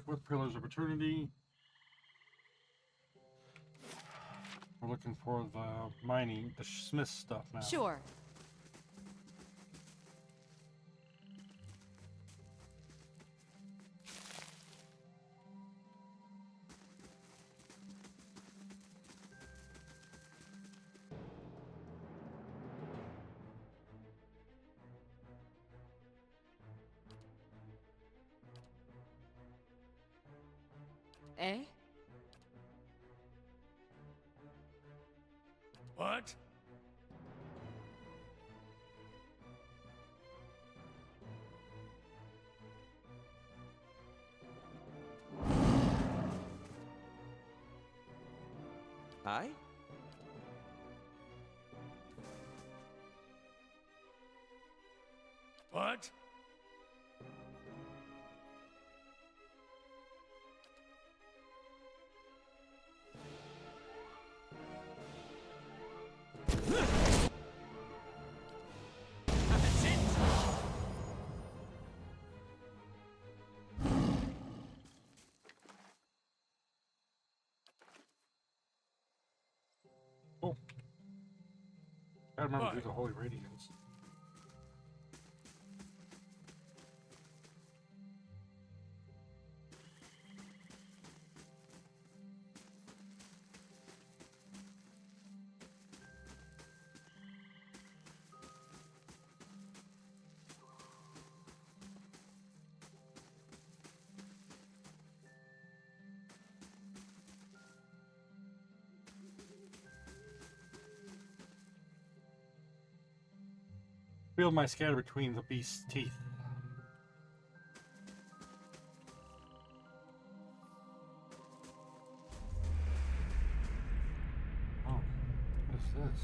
check with Pillars of Eternity. We're looking for the mining, the smith stuff now. Sure. Eh? What? Aye? What? That's it! Oh. I remember to do What? the Holy Radiance. Feel my scatter between the beast's teeth. Oh, what is this?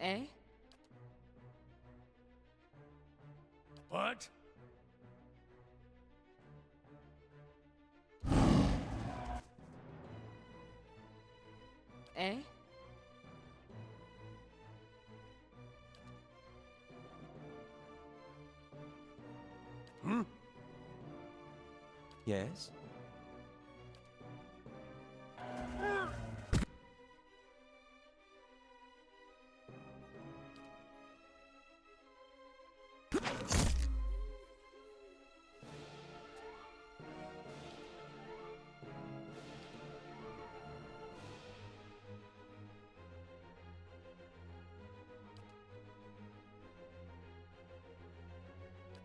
Eh? What? Eh? Hmm? Yes?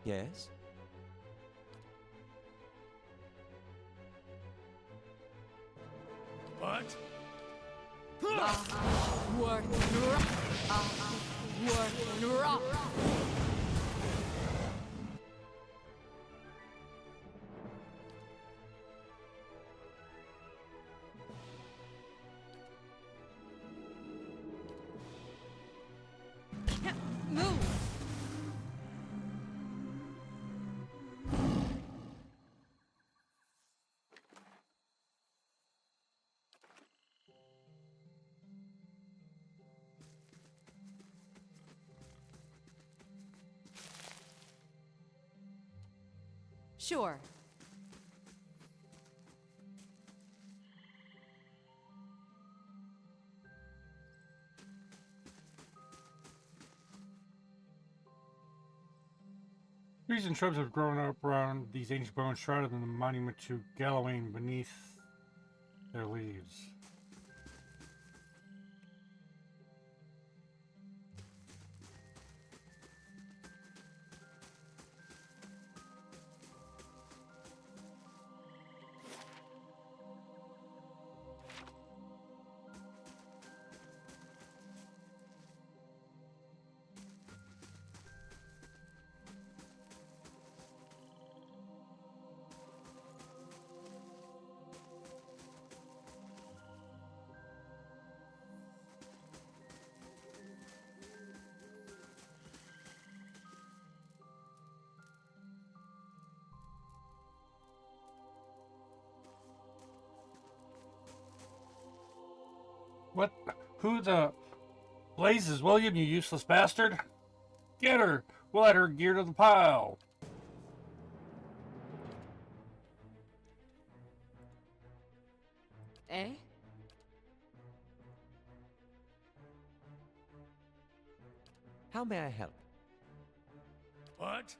Yes? What? Work and rock. Move. Sure. Trees and shrubs have grown up around these ancient bones, shrouded in the monument to Gallowayne beneath their leaves. What? Who the blazes, William, you useless bastard? Get her! We'll add her gear to the pile. Eh? How may I help? What?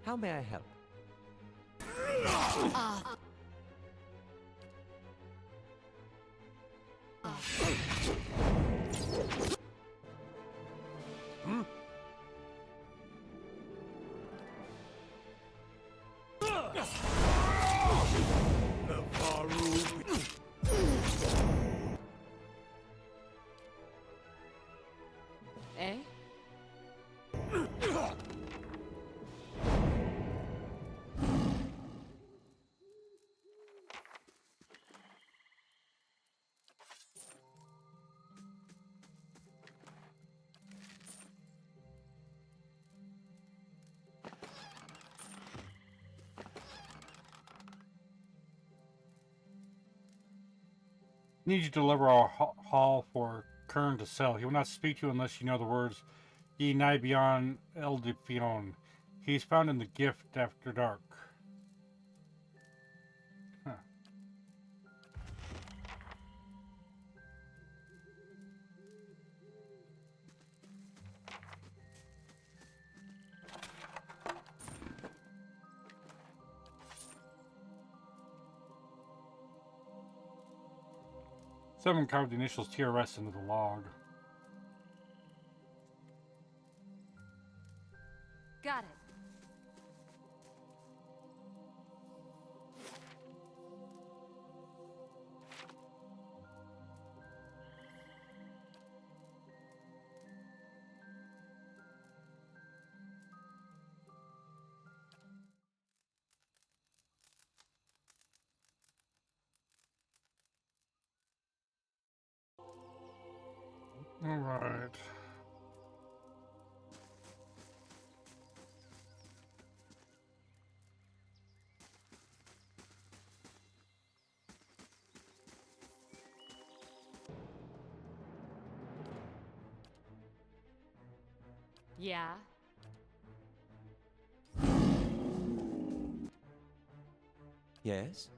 How may I help? Eh? Need you to deliver a haul for Kern to sell. He will not speak to you unless you know the words Ye nigh beyond Eldifion. He is found in the gift after dark. Huh. Someone carved the initials TRS into the log. Got it. All right. Yeah. Yes?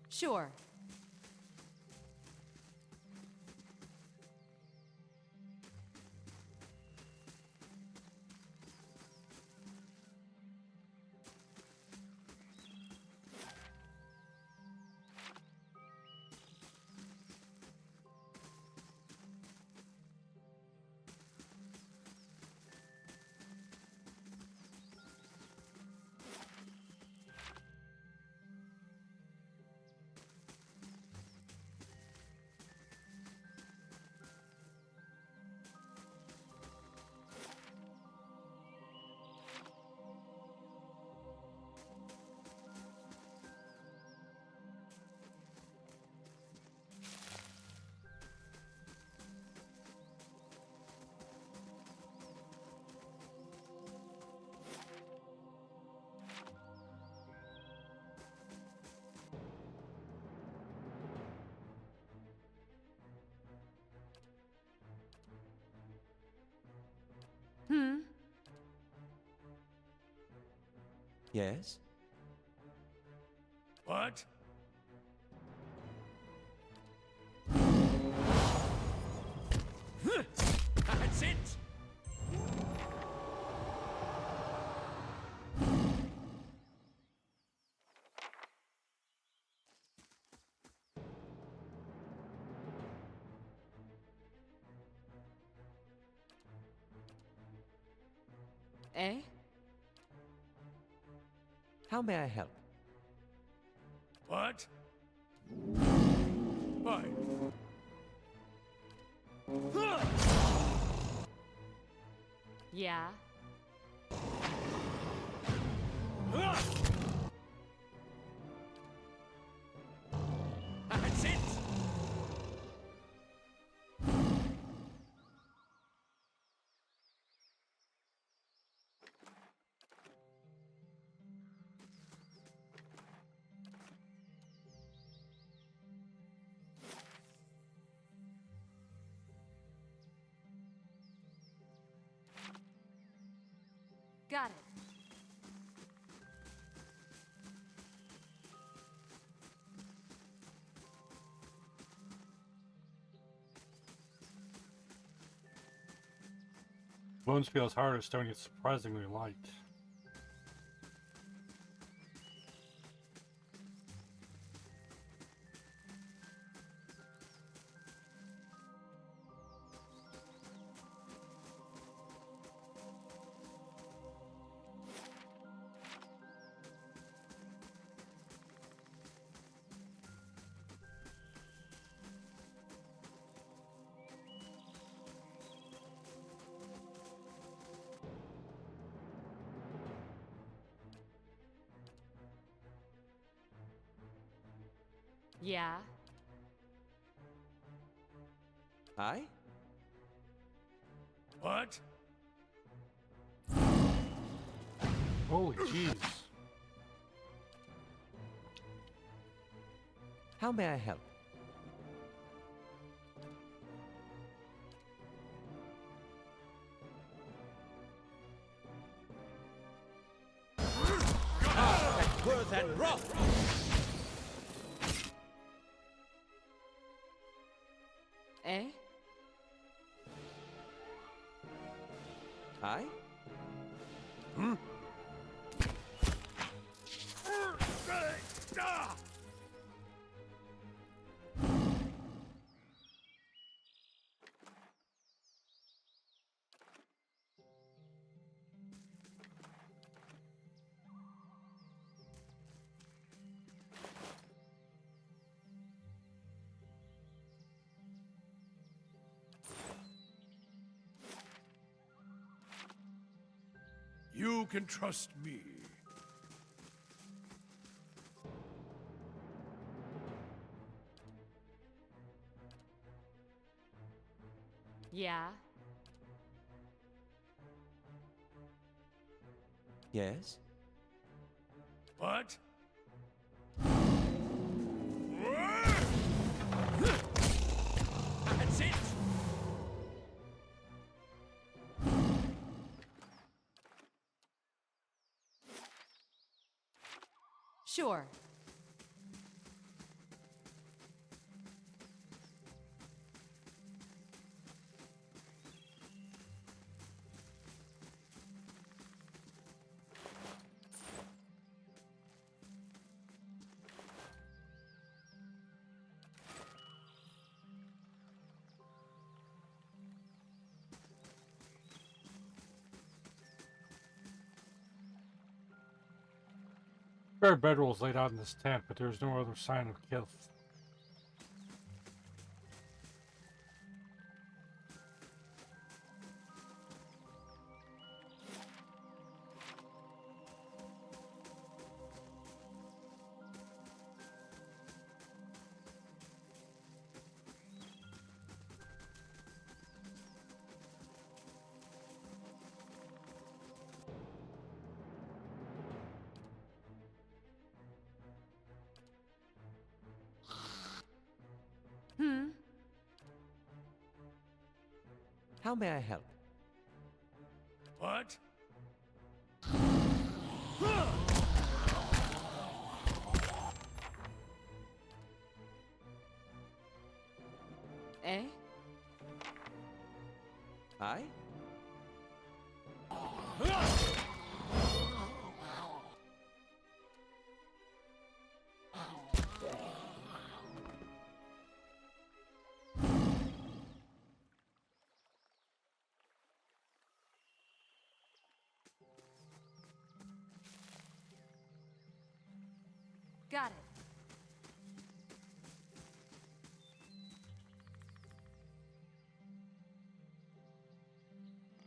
Sure. Hmm. Yes? What? Eh? How may I help? What? Fine. Yeah. That's it! Got it. Bones feels hard as stone yet surprisingly light. Yeah. I? What? Holy jeez. How may I help? Worth and rough! Eh? I? You can trust me. Yeah. Yes? What? That's it! Sure. Spare bedrolls laid out in this tent, but there is no other sign of Kith. Hmm? How may I help? What? Eh? I? Got it.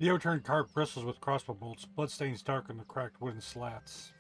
The overturned cart bristles with crossbow bolts. Bloodstains darken the cracked wooden slats.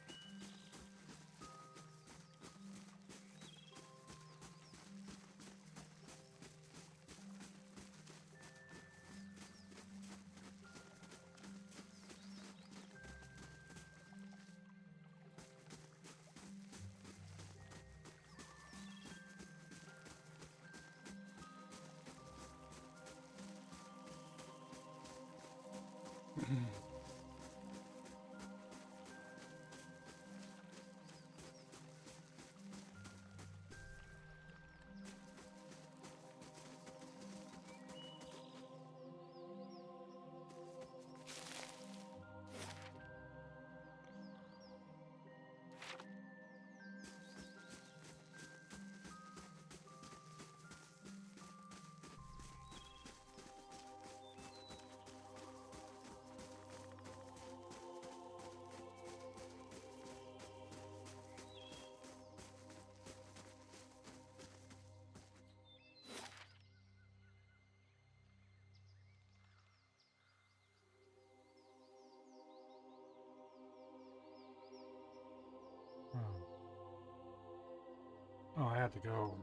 Oh, I had to go.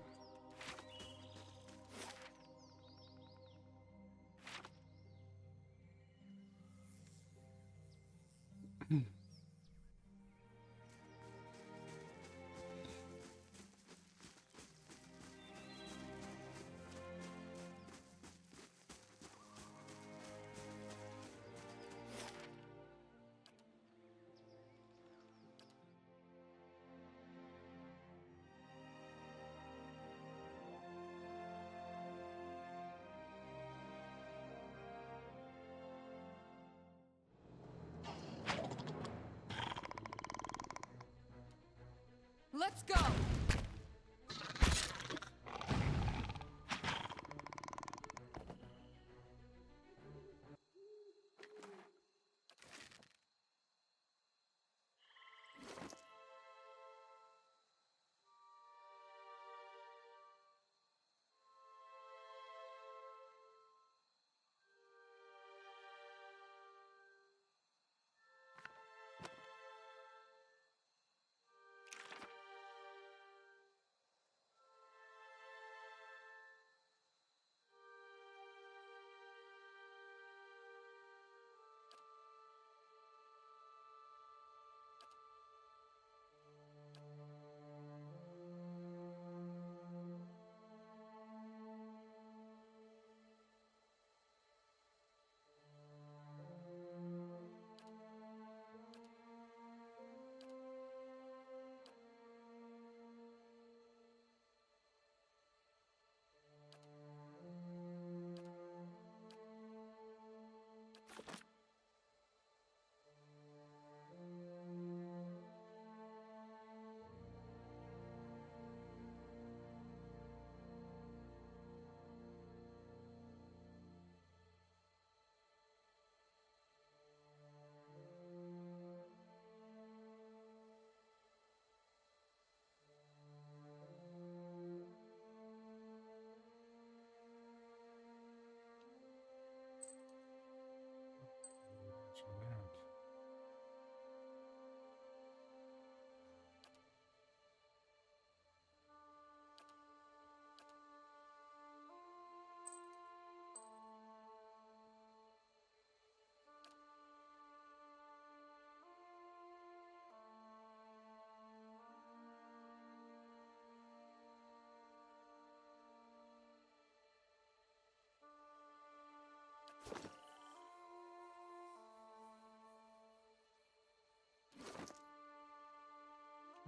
Let's go!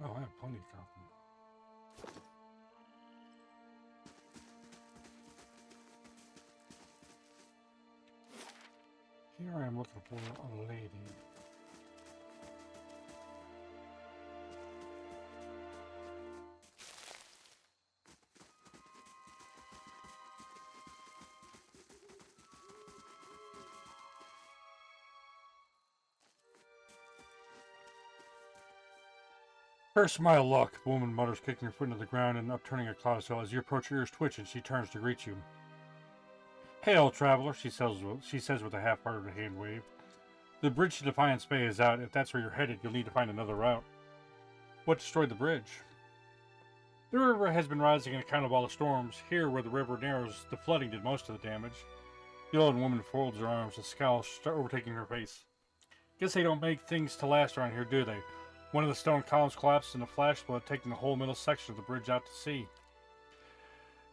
Oh, I have plenty of cotton. Here I am looking for a lady. Curse my luck, the woman mutters, kicking her foot into the ground and upturning her codicil. As your approach, her ears twitch and she turns to greet you. Hail, traveler, she says with a half-hearted hand wave. The bridge to Defiance Bay is out. If that's where you're headed, you'll need to find another route. What destroyed the bridge? The river has been rising on account of all the storms. Here, where the river narrows, the flooding did most of the damage. The old woman folds her arms, a scowl overtaking her face. Guess they don't make things to last around here, do they? One of the stone columns collapsed in a flash flood, taking the whole middle section of the bridge out to sea.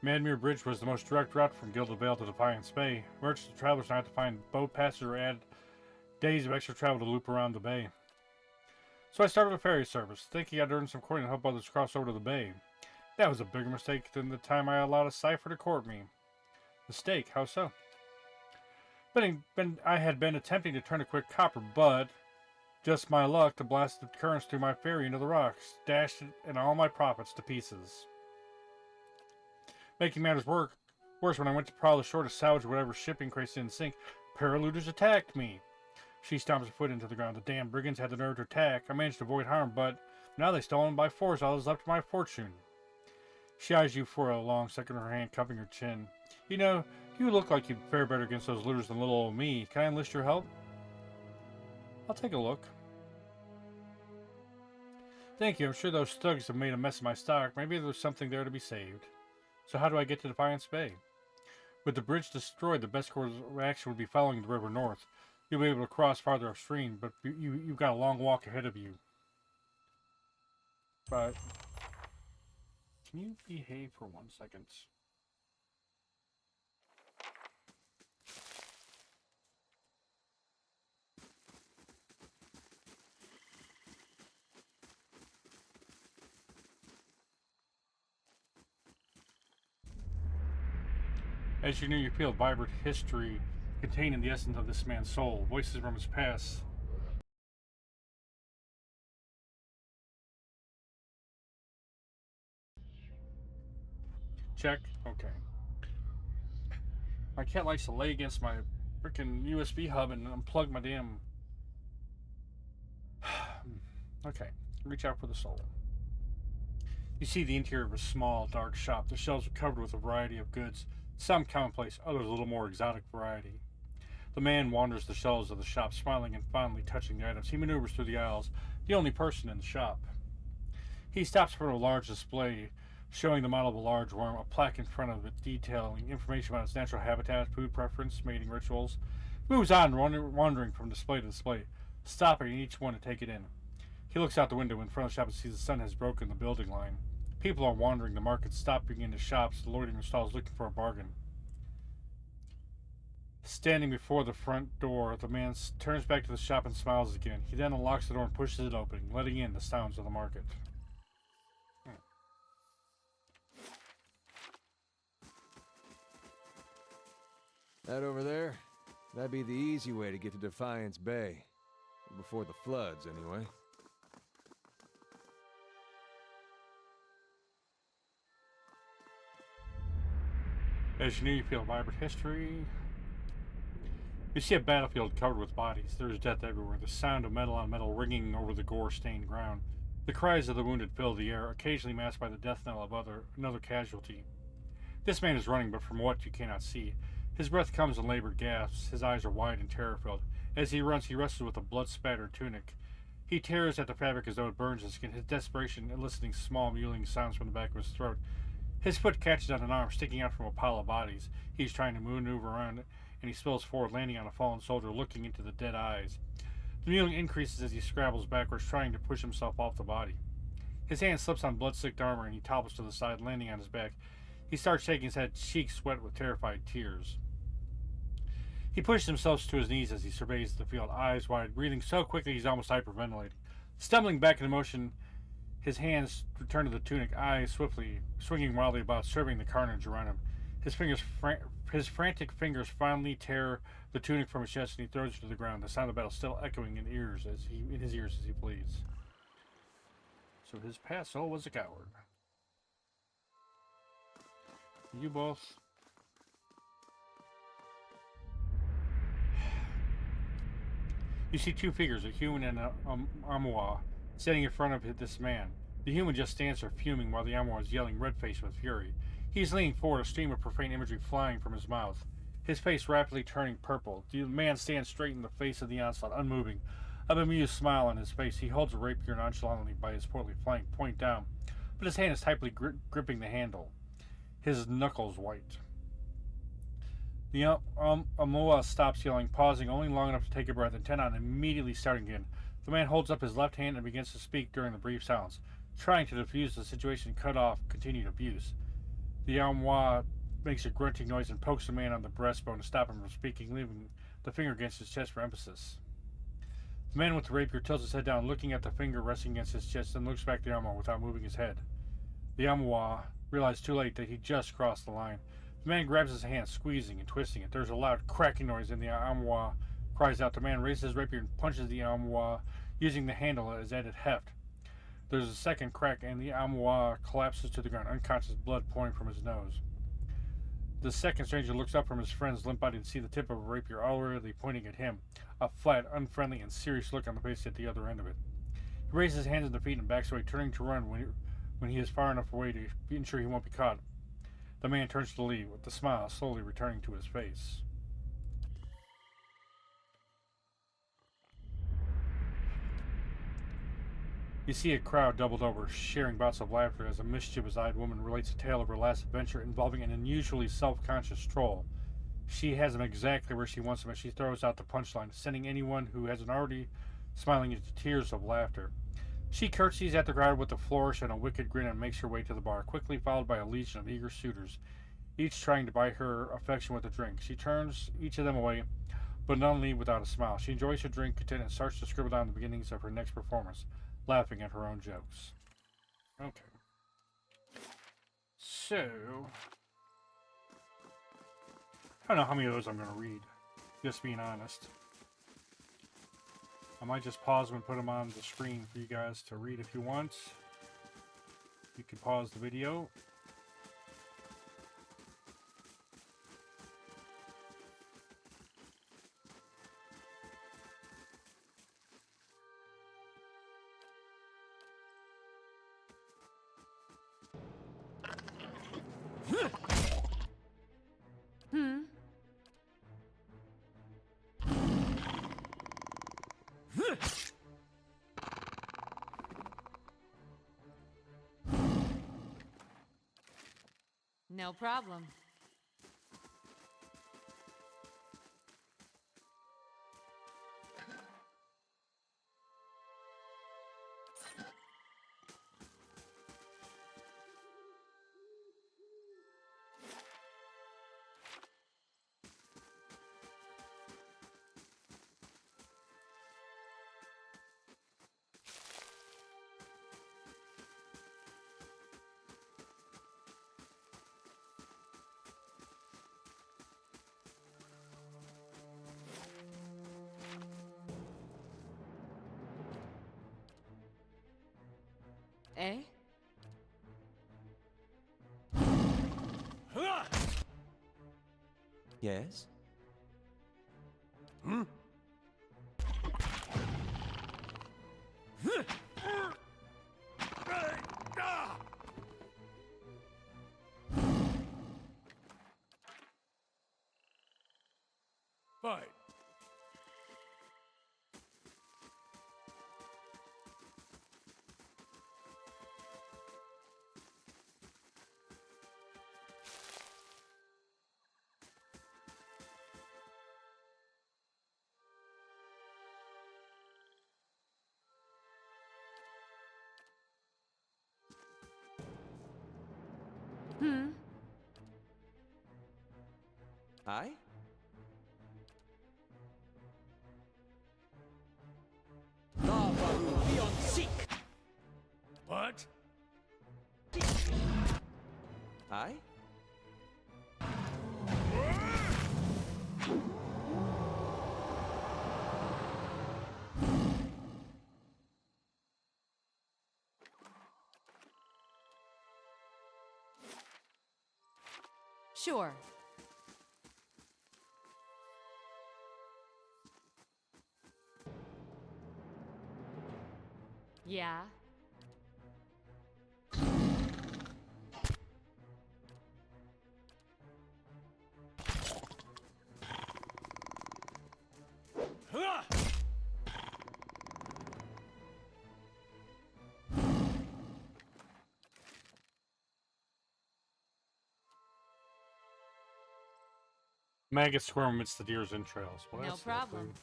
Madmere Bridge was the most direct route from Gilded Vale to Defiance Bay. Merchants and travelers now had to find boat passes or add days of extra travel to loop around the bay. So I started a ferry service, thinking I'd earn some coin and help others cross over to the bay. That was a bigger mistake than the time I allowed a cipher to court me. Mistake? How so? I had been attempting to turn a quick copper, but just my luck to blast the currents through my ferry into the rocks, dashed it and all my profits to pieces. Making matters worse, when I went to prowl ashore to salvage whatever shipping crates didn't sink, paralooters attacked me. She stomps her foot into the ground. The damn brigands had the nerve to attack. I managed to avoid harm, but now they stole them by force. All that's left to my fortune. She eyes you for a long second, her hand cupping her chin. You know, you look like you'd fare better against those looters than little old me. Can I enlist your help? I'll take a look. Thank you. I'm sure those thugs have made a mess of my stock. Maybe there's something there to be saved. So how do I get to Defiance Bay? With the bridge destroyed, the best course of action would be following the river north. You'll be able to cross farther upstream, but you've got a long walk ahead of you. But can you behave for 1 second? As you knew, you feel vibrant history contained in the essence of this man's soul. Voices from his past. Check. Okay. My cat likes to lay against my freaking USB hub and unplug my damn... Okay. Reach out for the soul. You see the interior of a small, dark shop. The shelves are covered with a variety of goods. Some commonplace, others a little more exotic variety. The man wanders the shelves of the shop, smiling and fondly touching the items. He maneuvers through the aisles, the only person in the shop. He stops in front of a large display, showing the model of a large worm, a plaque in front of it detailing information about its natural habitat, food preference, mating rituals. He moves on, wandering from display to display, stopping each one to take it in. He looks out the window in front of the shop and sees the sun has broken the building line. People are wandering the market, stopping into shops, loitering in stalls, looking for a bargain. Standing before the front door, the man turns back to the shop and smiles again. He then unlocks the door and pushes it open, letting in the sounds of the market. That over there? That'd be the easy way to get to Defiance Bay. Before the floods, anyway. As you knew, you feel vibrant history. You see a battlefield covered with bodies. There is death everywhere, the sound of metal on metal ringing over the gore-stained ground. The cries of the wounded fill the air, occasionally masked by the death knell of another casualty. This man is running, but from what you cannot see. His breath comes in labored gasps. His eyes are wide and terror-filled. As he runs, he wrestles with a blood-spattered tunic. He tears at the fabric as though it burns his skin, his desperation eliciting small, mewling sounds from the back of his throat. His foot catches on an arm sticking out from a pile of bodies. He's trying to maneuver around it, and he spills forward, landing on a fallen soldier, looking into the dead eyes. The mewling increases as he scrabbles backwards, trying to push himself off the body. His hand slips on blood-sticked armor, and he topples to the side, landing on his back. He starts shaking his head, cheeks wet with terrified tears. He pushes himself to his knees as he surveys the field, eyes wide, breathing so quickly he's almost hyperventilating. Stumbling back into motion, his hands return to the tunic, eyes swiftly swinging wildly about, surveying the carnage around him. His frantic fingers finally tear the tunic from his chest, and he throws it to the ground. The sound of battle still echoing in his ears as he pleads. So his past soul was a coward. You both. You see two figures, a human and an Amua, standing in front of this man. The human just stands there fuming while the Amwa is yelling red-faced with fury. He's leaning forward, a stream of profane imagery flying from his mouth, his face rapidly turning purple. The man stands straight in the face of the onslaught, unmoving, a bemused smile on his face. He holds a rapier nonchalantly by his portly flank, point down, but his hand is tightly gripping the handle, his knuckles white. The Amoa stops yelling, pausing only long enough to take a breath, intent on immediately starting again. The man holds up his left hand and begins to speak during the brief silence, trying to defuse the situation, cut off continued abuse. The Amoa makes a grunting noise and pokes the man on the breastbone to stop him from speaking, leaving the finger against his chest for emphasis. The man with the rapier tilts his head down, looking at the finger resting against his chest, then looks back at the Amoa without moving his head. The Amoa realizes too late that he just crossed the line. The man grabs his hand, squeezing and twisting it. There's a loud cracking noise, and the Amoa cries out. The man raises his rapier and punches the Amoa, using the handle as added heft. There's a second crack, and the Amoa collapses to the ground, unconscious, blood pouring from his nose. The second stranger looks up from his friend's limp body to see the tip of a rapier already pointing at him, a flat, unfriendly, and serious look on the face at the other end of it. He raises his hands and feet and backs away, turning to run when he is far enough away to ensure he won't be caught. The man turns to leave, with the smile slowly returning to his face. You see a crowd doubled over, sharing bouts of laughter as a mischievous-eyed woman relates a tale of her last adventure involving an unusually self-conscious troll. She has him exactly where she wants him as she throws out the punchline, sending anyone who hasn't already smiling into tears of laughter. She curtsies at the crowd with a flourish and a wicked grin and makes her way to the bar, quickly followed by a legion of eager suitors, each trying to buy her affection with a drink. She turns each of them away, but not only without a smile. She enjoys her drink, content, and starts to scribble down the beginnings of her next performance, laughing at her own jokes. Okay. So, I don't know how many of those I'm going to read, just being honest. I might just pause them and put them on the screen for you guys to read if you want. You can pause the video. No problem. Eh? Yes? Fine. I? What? I? Sure. Yeah. Maggots squirm amidst the deer's entrails. Well, No that's problem. lovely.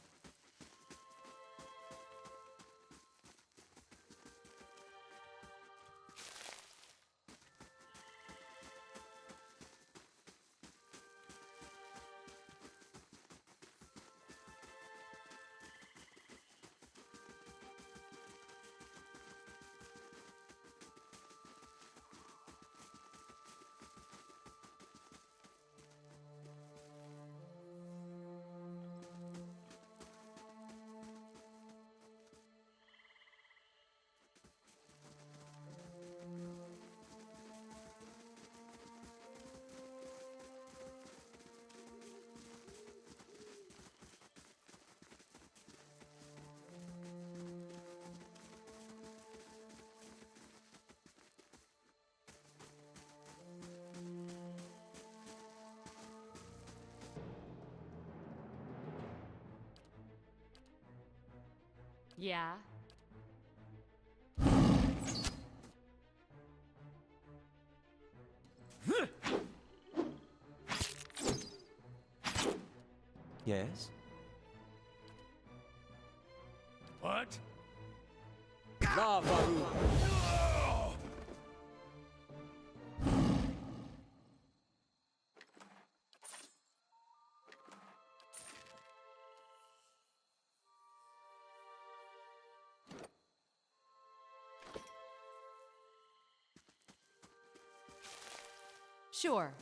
Yeah. Yes? What? Sure.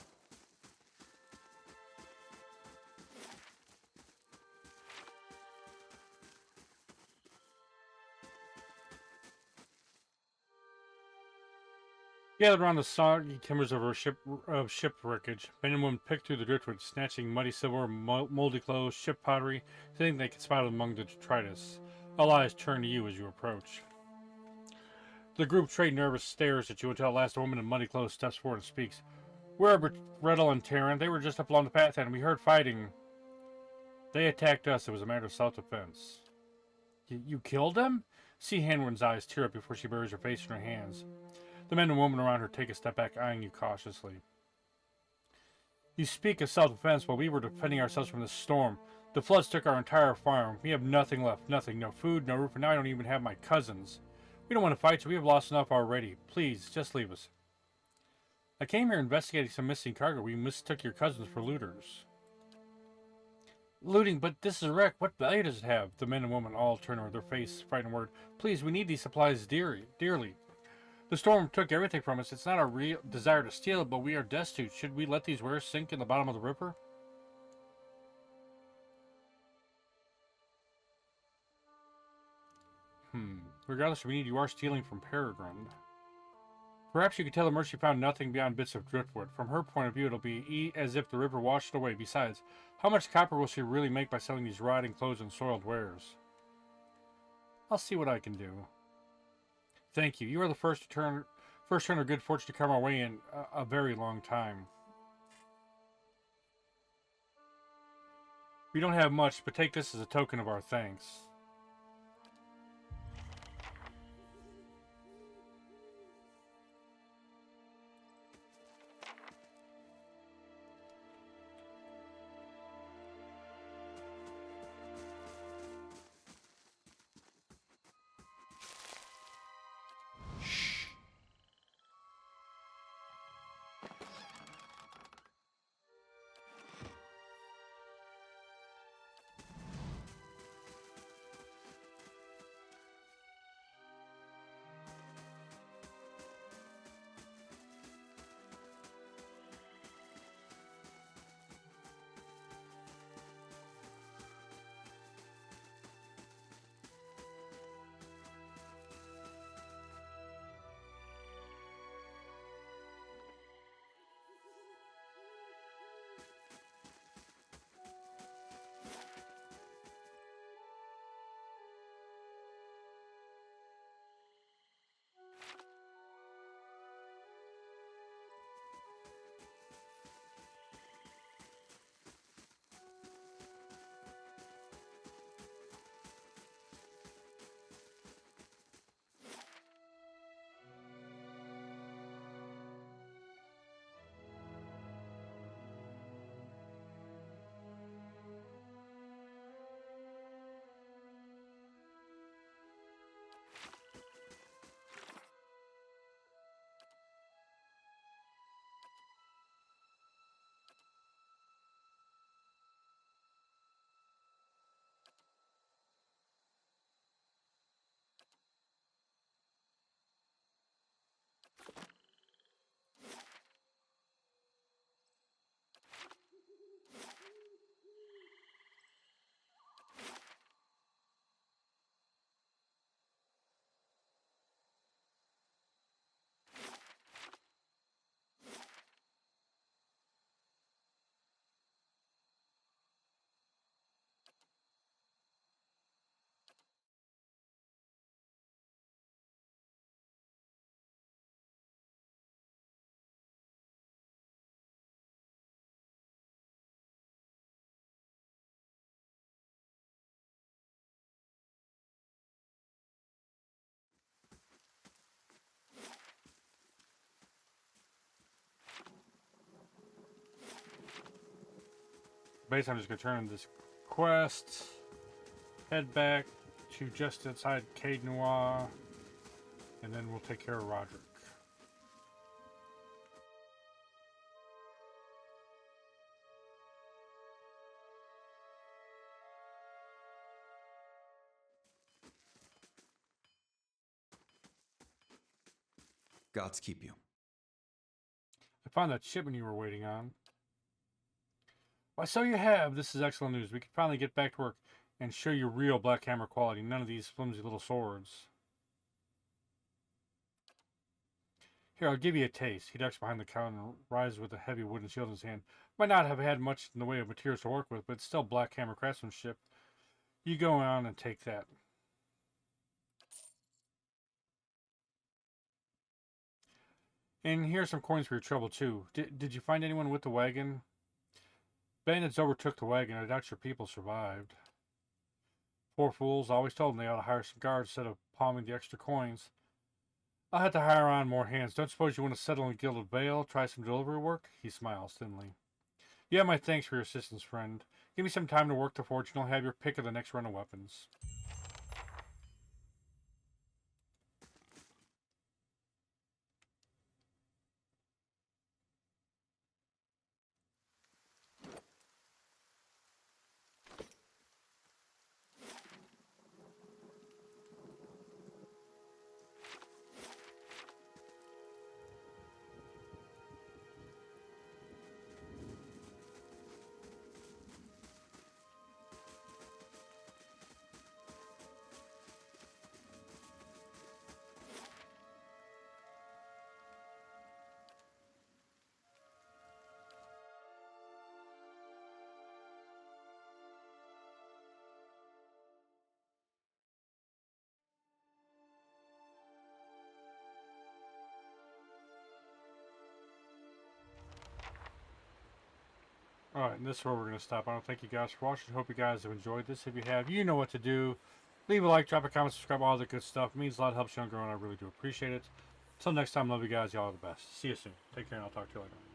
Gathered around the soggy timbers of her ship wreckage, men and women picked through the driftwood, snatching muddy silver, moldy clothes, ship pottery, anything they could spot among the detritus. All eyes turned to you as you approach. The group trade nervous stares at you until at last a woman in muddy clothes steps forward and speaks. We're Gretel and Taryn. They were just up along the path and we heard fighting. They attacked us. It was a matter of self-defense. You killed them? See Hanward's eyes tear up before she buries her face in her hands. The men and women around her take a step back, eyeing you cautiously. You speak of self-defense, but we were defending ourselves from the storm. The floods took our entire farm. We have nothing left. Nothing. No food, no roof, and now I don't even have my cousins. We don't want to fight you. We have lost enough already. Please, just leave us. I came here investigating some missing cargo. We mistook your cousins for looters. Looting, but this is a wreck. What value does it have? The men and women all turn over their face, frightened word. Please, we need these supplies dearly. The storm took everything from us. It's not our real desire to steal it, but we are destitute. Should we let these wares sink in the bottom of the river? Regardless of need, you are stealing from Peregrine. Perhaps you could tell the merchant found nothing beyond bits of driftwood. From her point of view, it'll be as if the river washed it away. Besides, how much copper will she really make by selling these rotting clothes and soiled wares? I'll see what I can do. Thank you. You are the first turn of good fortune to come our way in a very long time. We don't have much, but take this as a token of our thanks. basically I'm just going to turn in this quest. Head back to just outside Cade Noir. And then we'll take care of Roderick. Gods keep you. I found that shipment you were waiting on. Why, so you have. This is excellent news. We can finally get back to work and show you real Black Hammer quality. None of these flimsy little swords. Here, I'll give you a taste. He ducks behind the counter and rises with a heavy wooden shield in his hand. Might not have had much in the way of materials to work with, but it's still Black Hammer craftsmanship. You go on and take that. And here's some coins for your trouble, too. Did you find anyone with the wagon? Bandits overtook the wagon. I doubt your people survived. Poor fools. I always told them they ought to hire some guards instead of palming the extra coins. I'll have to hire on more hands. Don't suppose you want to settle in Gilded Vale? Try some delivery work? He smiles thinly. You have my thanks for your assistance, friend. Give me some time to work the fortune. I'll have your pick of the next run of weapons. Alright, and this is where we're going to stop. I want to thank you guys for watching. Hope you guys have enjoyed this. If you have, you know what to do. Leave a like, drop a comment, subscribe, all that good stuff. It means a lot, helps you on growing. I really do appreciate it. Until next time, love you guys. Y'all are the best. See you soon. Take care, and I'll talk to you later.